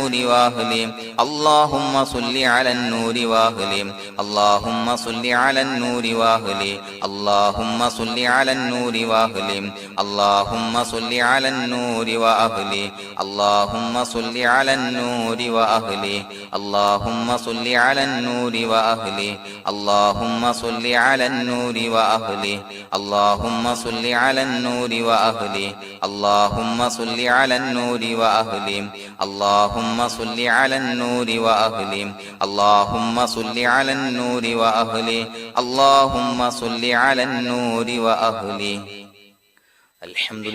النور وأهله اللهم صل على النور وأهله اللهم صل على النور وأهله اللهم صل على النور وأهله اللهم صل على النور وأهله اللهم صل على النور وأهله اللهم صل على النور وأهله اللهم صل على النور وأهله اللهم صل على النور وأهله اللهم صل على النور وأهله اللهم صل على النور وأهله اللهم صل على النور وأهله اللهم صل على النور وأهله الحمد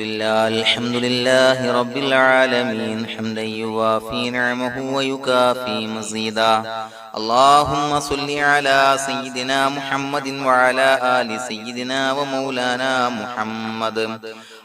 لله رب العالمين حمدا يوافي نعمه ويكافي مزيدا اللهم صل على سيدنا محمد وعلى آل سيدنا ومولانا محمد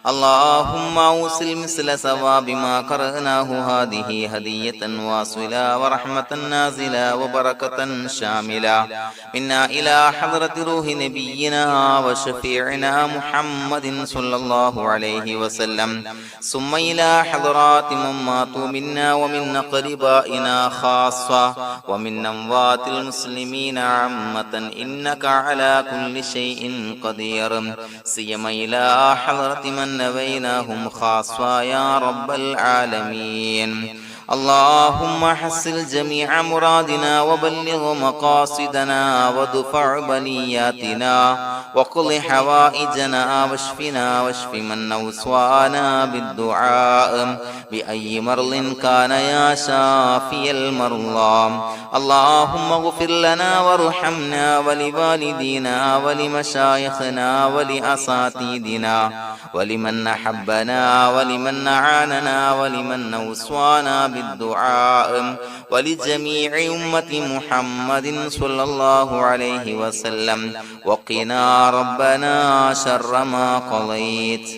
اللهم أوصل مثل ثواب ما قرأناه هذه هدية واصلة ورحمة نازلة وبركة شاملة منا إلى حضرة روح نبينا وشفيعنا محمد صلى الله عليه وسلم ثم إلى حضرات من ماتوا منا ومن أقربائنا خاصة ومن أموات المسلمين عامة إنك على كل شيء قدير سيما إلى حضرة من نبيناهم خاصة يا رب العالمين اللهم حصل جميع مرادنا وبلغ مقاصدنا وادفع بلياتنا وقض حوائجنا واشفنا واشف من أوصانا بالدعاء بأي مرض كان يا شافي المرضى اللهم اغفر لنا وارحمنا ولوالدينا ولمشايخنا ولأساتذتنا ولمن أحبنا ولمن أعاننا ولمن أوصانا بالدعاء ولجميع أمة محمد صلى الله عليه وسلم وقنا ربنا شر ما قضيت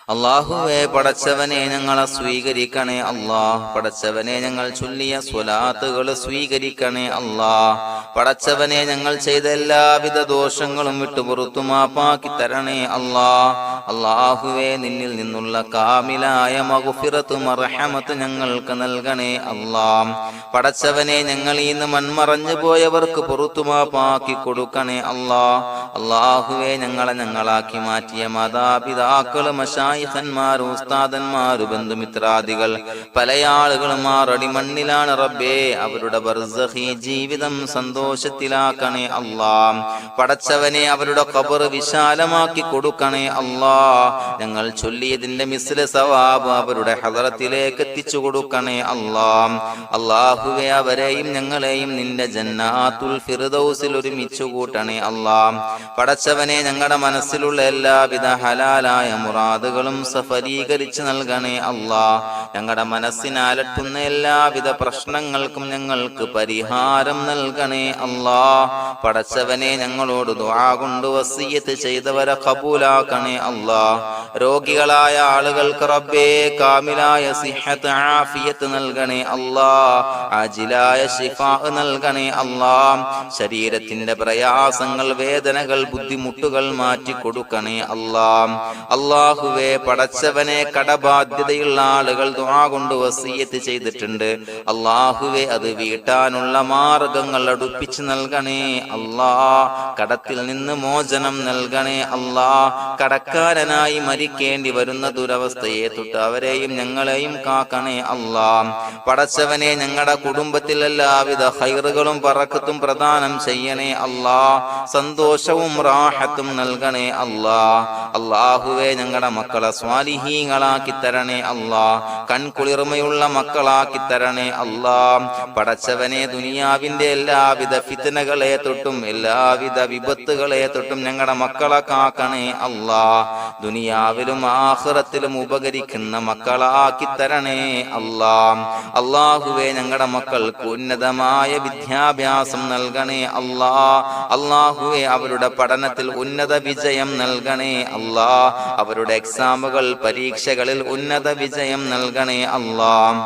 അല്ലാഹുവേ പടച്ചവനെ ഞങ്ങളെ സ്വീകരിക്കണേ അല്ലാഹ് പടച്ചവനെ ഞങ്ങൾ ചൊല്ലിയ സ്വലാത്തുകൾ സ്വീകരിക്കണേ അല്ലാഹ് പടച്ചവനെ ഞങ്ങൾ ചെയ്ത എല്ലാവിധ ദോഷങ്ങളും വിട്ടുപുറത്തു മാപ്പാക്കി തരണേ അല്ലാഹ് അല്ലാഹുവേ നിന്നിൽ നിന്നുള്ള കാമിലായ മഗ്ഫിറത്തും റഹ്മത്ത് ഞങ്ങൾക്ക് നൽകണേ അല്ലാഹ് പടച്ചവനെ ഞങ്ങൾ ഇന്ന് മൺമറഞ്ഞു പോയവർക്ക് പുറത്തു മാപ്പാക്കി കൊടുക്കണേ അല്ലാഹ് അല്ലാഹുവേ ഞങ്ങളാക്കി മാറ്റിയ മാതാപിതാക്കളും ഖന്മാർ ഉസ്താദന്മാർ ബന്ധുമിത്രാദികൾ പല ആളുകളും ആറടി മണ്ണിലാണ് റബ്ബേ അവരുടെ ബർസഖി ജീവിതം സന്തോഷത്തിലാക്കണേ അല്ലാഹ് പടച്ചവനെ അവരുടെ ഖബർ വിശാലമാക്കി കൊടുക്കണേ അല്ലാഹ് ഞങ്ങൾ ചൊല്ലിയതിന്റെ മിസ്ല സവാബ് അവരുടെ ഹദറത്തിലേക്ക് എത്തിച്ചു കൊടുക്കണേ അല്ലാഹ് അല്ലാഹുവേ അവരെയും ഞങ്ങളെയും നിന്റെ ജന്നാത്തുൽ ഫിർദൗസിൽ ഒരുമിച്ച് കൂട്ടണേ അല്ലാഹ് പടച്ചവനെ ഞങ്ങളുടെ മനസ്സിലുള്ള എല്ലാവിധ ഹലാലായ മുറാദുകളും സഫലീകരിച്ച് നൽകണേ അല്ലാഹ് ഞങ്ങളുടെ മനസ്സിനെ അലട്ടുന്ന എല്ലാവിധ പ്രശ്നങ്ങൾക്കും ഞങ്ങൾക്ക് പരിഹാരം നൽകണേ അല്ലാഹ് പടച്ചവനെ ഞങ്ങളോട് ദുആ കൊണ്ട് വസിയത്ത് ചെയ്തവരെ ഖബൂലാക്കണേ അല്ലാഹ് രോഗികളായ ആളുകൾക്ക് റബ്ബേ കാമിലായ സിഹത്ത് ആഫിയത്ത് നൽകണേ അല്ലാഹ് ആജിലായ ശിഫാ നൽകണേ അല്ലാഹ് ശരീരത്തിന്റെ പ്രയാസങ്ങൾ വേദനകൾ ബുദ്ധിമുട്ടുകൾ മാറ്റി കൊടുക്കണേ അല്ലാഹ് അല്ലാഹുവേ പടച്ചവനെ കടബാധ്യതയുള്ള ആളുകൾ ദുആ കൊണ്ട് വസിയത്ത് ചെയ്തിട്ടുണ്ട് അല്ലാഹുവേ അത് വീട്ടാനുള്ള മാർഗങ്ങൾ അടുപ്പിച്ച് നൽകണേ അല്ലാഹ് കടത്തിൽ നിന്ന് മോചനം നൽകണേ അല്ലാഹ് കടക്കാരനായി മരിക്കേണ്ടി വരുന്ന ദുരവസ്ഥയെ തൊട്ട് അവരെയും ഞങ്ങളെയും കാക്കണേ അല്ലാഹ് പടച്ചവനെ ഞങ്ങളുടെ കുടുംബത്തിൽ എല്ലാവിധ ഖൈറുകളും ബറക്കത്തും പ്രദാനം ചെയ്യണേ അല്ലാഹ് സന്തോഷവും റാഹത്തും നൽകണേ അല്ലാഹ് അല്ലാഹുവേ ഞങ്ങളുടെ മക്കളെ സ്വാലിഹീങ്ങളാക്കി തരണേ അല്ലാഹ് കൺകുളിർമയുള്ള മക്കളാക്കി തരണേ അല്ലാഹ് പടച്ചവനെ ദുനിയാവിന്റെ എല്ലാവിധ ഫിത്നകളെ തൊട്ടും എല്ലാവിധ വിപത്തുകളെ തൊട്ടും ഞങ്ങളുടെ മക്കളെ കാക്കണേ അല്ലാഹ് ദുനിയാവിലും ആഖിറത്തിലും ഉപകരിക്കുന്ന മക്കളാക്കി തരണേ അല്ലാഹ് അല്ലാഹുവേ ഞങ്ങളുടെ മക്കൾക്ക് ഉന്നതമായ വിദ്യാഭ്യാസം നൽകണേ അല്ലാഹ് അല്ലാഹുവേ അവരുടെ പഠനത്തിൽ ഉന്നത വിജയം നൽകണേ അല്ലാഹ് അവരുടെ എക്സാമുകൾ പരീക്ഷകളിൽ ഉന്നത വിജയം നൽകണേ അല്ലാഹ്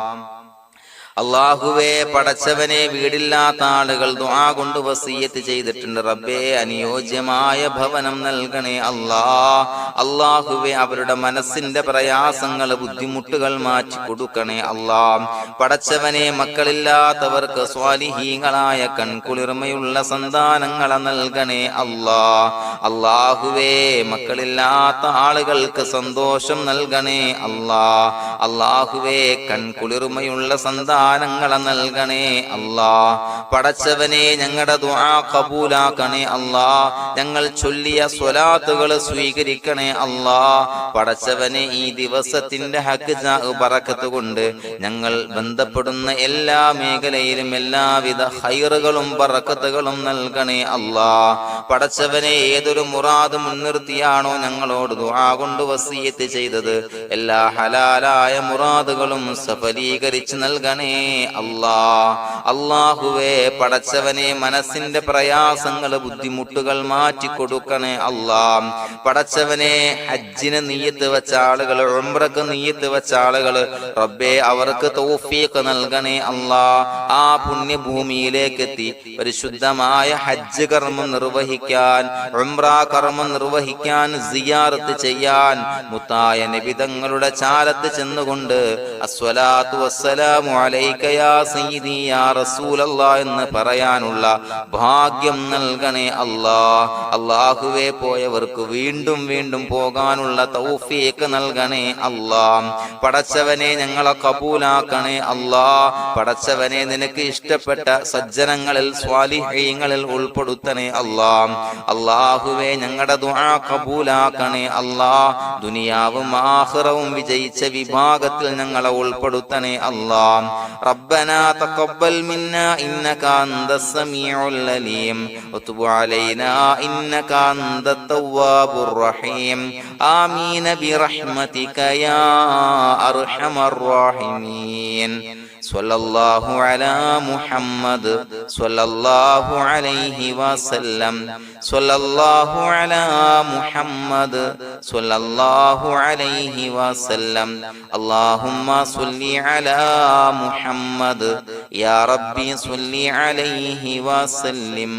അല്ലാഹുവേ പടച്ചവനെ വീടില്ലാത്ത ആളുകൾ ദുആ കൊണ്ട് വസിയത്ത് ചെയ്തിട്ടുണ്ട്. റബ്ബേ അനുയോജ്യമായ ഭവനം നൽകണേ അല്ലാ. അല്ലാഹുവേ അവരുടെ മനസ്സിന്റെ പ്രയാസങ്ങൾ ബുദ്ധിമുട്ടുകൾ മാറ്റി കൊടുക്കണേ അല്ലാ. പടച്ചവനെ മക്കളില്ലാത്തവർക്ക് സ്വാലിഹീങ്ങളായ കൺകുളിർമയുള്ള സന്താനങ്ങളെ നൽകണേ അല്ലാ. അല്ലാഹുവേ മക്കളില്ലാത്ത ആളുകൾക്ക് സന്തോഷം നൽകണേ അല്ലാ. അല്ലാഹുവേ കൺകുളിർമയുള്ള സന്താനങ്ങളെ നൽകണേ അല്ലാ. പടച്ചവനെ ഞങ്ങളുടെ ദുആ ഖബൂലാക്കണേ അല്ലാ. ഞങ്ങൾ ചൊല്ലിയ സ്വലാത്തുകൾ സ്വീകരിക്കണേ അല്ലാ. പടച്ചവനെ ഈ ദിവസത്തിന്റെ ഹക്ക് ബറക്കത്ത് കൊണ്ട് ഞങ്ങൾ ബന്ധപ്പെടുന്ന എല്ലാ മേഖലയിലും എല്ലാവിധ ഖൈറുകളും ബറക്കത്തുകളും നൽകണേ അല്ലാ. പടച്ചവനെ ഏതൊരു മുറാദ് മുൻനിർത്തിയാണോ ഞങ്ങളോട് ദുആ കൊണ്ട് വസിയത്ത് ചെയ്തത് എല്ലാ ഹലാലായ മുറാദുകളും സഫലീകരിച്ച് നൽകണേ അല്ലാ. അല്ലാഹുവേ പടച്ചവനെ മനസ്സിന്റെ പ്രയാസങ്ങൾ ബുദ്ധിമുട്ടുകൾ മാറ്റി കൊടുക്കണേ അല്ലാ. പടച്ചവനെ ഹജ്ജിന് നിയ്യത്ത് വെച്ച ആളുകൾ, ഉംറക്ക് നിയ്യത്ത് വെച്ച ആളുകൾ റബ്ബേ അവർക്ക് തൗഫീഖ് നൽകണേ അല്ലാ. ആ പുണ്യഭൂമിയിലേക്ക് എത്തി പരിശുദ്ധമായ ഹജ്ജ് കർമ്മം നിർവഹിക്കാൻ, ഉംറ കർമ്മം നിർവഹിക്കാൻ, സിയാറത്ത് ചെയ്യാൻ മുത്തായ നബി തങ്ങളുടെ ചാരത്ത് ചെന്നുകൊണ്ട് അസ്സലാത്തു വസ്സലാമു അലൈക യാ സയ്യിദി യാ റസൂലല്ലാഹ് എന്ന് പറയാനുള്ള ഭാഗ്യം നൽകണേ അല്ലാ. അല്ലാഹുവേ പോയവർക്ക് വീണ്ടും വീണ്ടും പോകാനുള്ള തൗഫീഖ് നൽകണേ അല്ലാ. പടച്ചവനെ ഞങ്ങളെ കബൂലാക്കണേ അല്ലാ. പടച്ചവനെ നിനക്ക് ഇഷ്ടപ്പെട്ട സജ്ജനങ്ങളിൽ സ്വാലിഹീങ്ങളിൽ ഉൾപ്പെടുത്തണേ അല്ലാ. അല്ലാഹുവേ ഞങ്ങളുടെ ദുആ കബൂലാക്കണേ അല്ലാ. ദുനിയാവും ആഖിറവും വിജയിച്ച വിഭാഗത്തിൽ ഞങ്ങളെ ഉൾപ്പെടുത്തണേ അല്ലാ. റബ്ബനാ തഖബ്ബൽ മിന്നാ ഇന്നക അൻതസ് സമീഉൽ അലീം വതുബ് അലൈനാ ഇന്നക അൻതത് തവ്വാബുർ റഹീം. ആമീൻ ബിറഹ്മതിക യാ അർഹമർ റഹീമീൻ. സ്വല്ലല്ലാഹു അലാ മുഹമ്മദ് സ്വല്ലല്ലാഹു അലൈഹി വസല്ലം. സ്വല്ലല്ലാഹു അലാ മുഹമ്മദ് സ്വല്ലല്ലാഹു അലൈഹി വസല്ലം. അല്ലാഹുമ്മ സ്വല്ലി അലാ മുഹമ്മദ് യാ റബ്ബി സ്വല്ലി അലൈഹി വസല്ലം.